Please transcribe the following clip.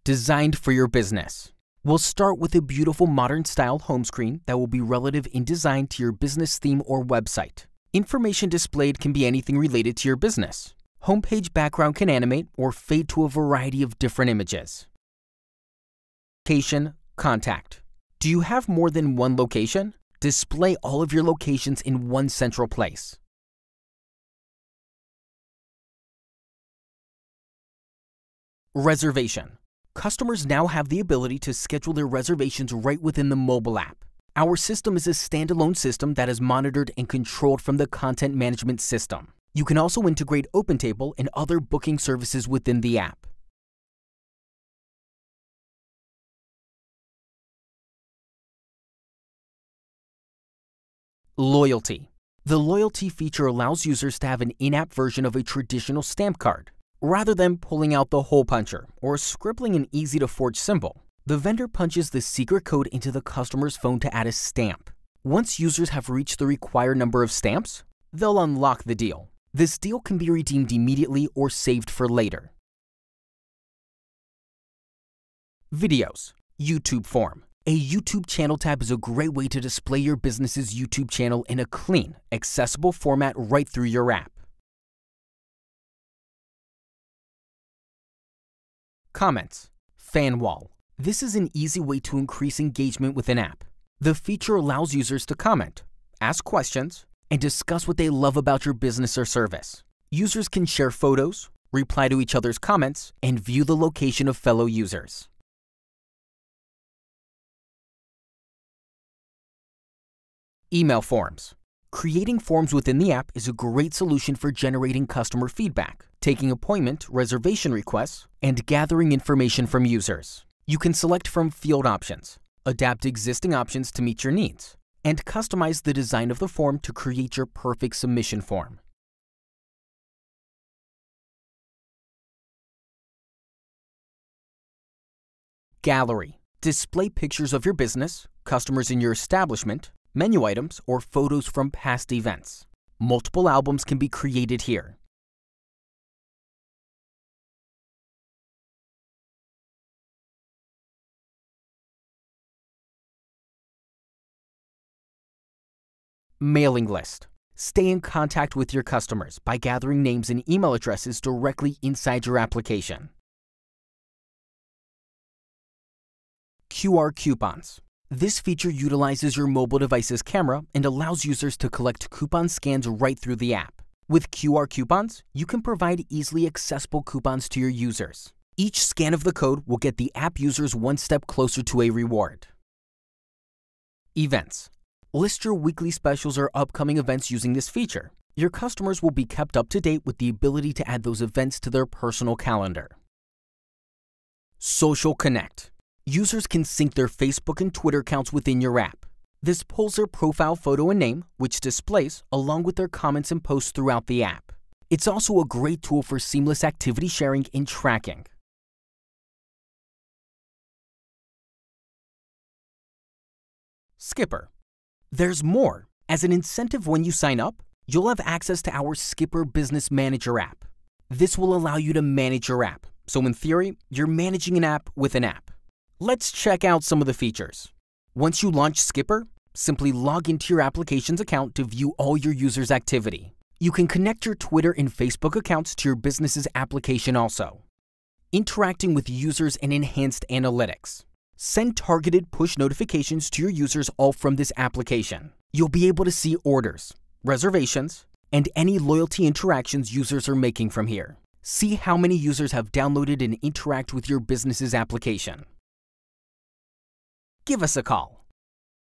designed for your business. We'll start with a beautiful modern-style home screen that will be relative in design to your business theme or website. Information displayed can be anything related to your business. Homepage background can animate or fade to a variety of different images. Location, contact. Do you have more than one location? Display all of your locations in one central place. Reservation. Customers now have the ability to schedule their reservations right within the mobile app. Our system is a standalone system that is monitored and controlled from the content management system. You can also integrate OpenTable and other booking services within the app. Loyalty. The loyalty feature allows users to have an in-app version of a traditional stamp card. Rather than pulling out the hole puncher or scribbling an easy-to-forge symbol, the vendor punches the secret code into the customer's phone to add a stamp. Once users have reached the required number of stamps, they'll unlock the deal. This deal can be redeemed immediately or saved for later. Videos. YouTube form. A YouTube channel tab is a great way to display your business's YouTube channel in a clean, accessible format right through your app. Comments. Fan wall. This is an easy way to increase engagement with an app. The feature allows users to comment, ask questions, and discuss what they love about your business or service. Users can share photos, reply to each other's comments, and view the location of fellow users. Email forms. Creating forms within the app is a great solution for generating customer feedback, taking appointment, reservation requests, and gathering information from users. You can select from field options, adapt existing options to meet your needs, and customize the design of the form to create your perfect submission form. Gallery. Display pictures of your business, customers in your establishment, menu items, or photos from past events. Multiple albums can be created here. Mailing list. Stay in contact with your customers by gathering names and email addresses directly inside your application. QR coupons. This feature utilizes your mobile device's camera and allows users to collect coupon scans right through the app. With QR coupons, you can provide easily accessible coupons to your users. Each scan of the code will get the app users one step closer to a reward. Events. List your weekly specials or upcoming events using this feature. Your customers will be kept up to date with the ability to add those events to their personal calendar. Social Connect. Users can sync their Facebook and Twitter accounts within your app. This pulls their profile photo and name, which displays along with their comments and posts throughout the app. It's also a great tool for seamless activity sharing and tracking. Skipper. There's more. As an incentive when you sign up, you'll have access to our Skipper Business Manager app. This will allow you to manage your app. So in theory, you're managing an app with an app. Let's check out some of the features. Once you launch Skipper, simply log into your application's account to view all your users' activity. You can connect your Twitter and Facebook accounts to your business's application also. Interacting with users and enhanced analytics. Send targeted push notifications to your users all from this application. You'll be able to see orders, reservations, and any loyalty interactions users are making from here. See how many users have downloaded and interact with your business's application. Give us a call.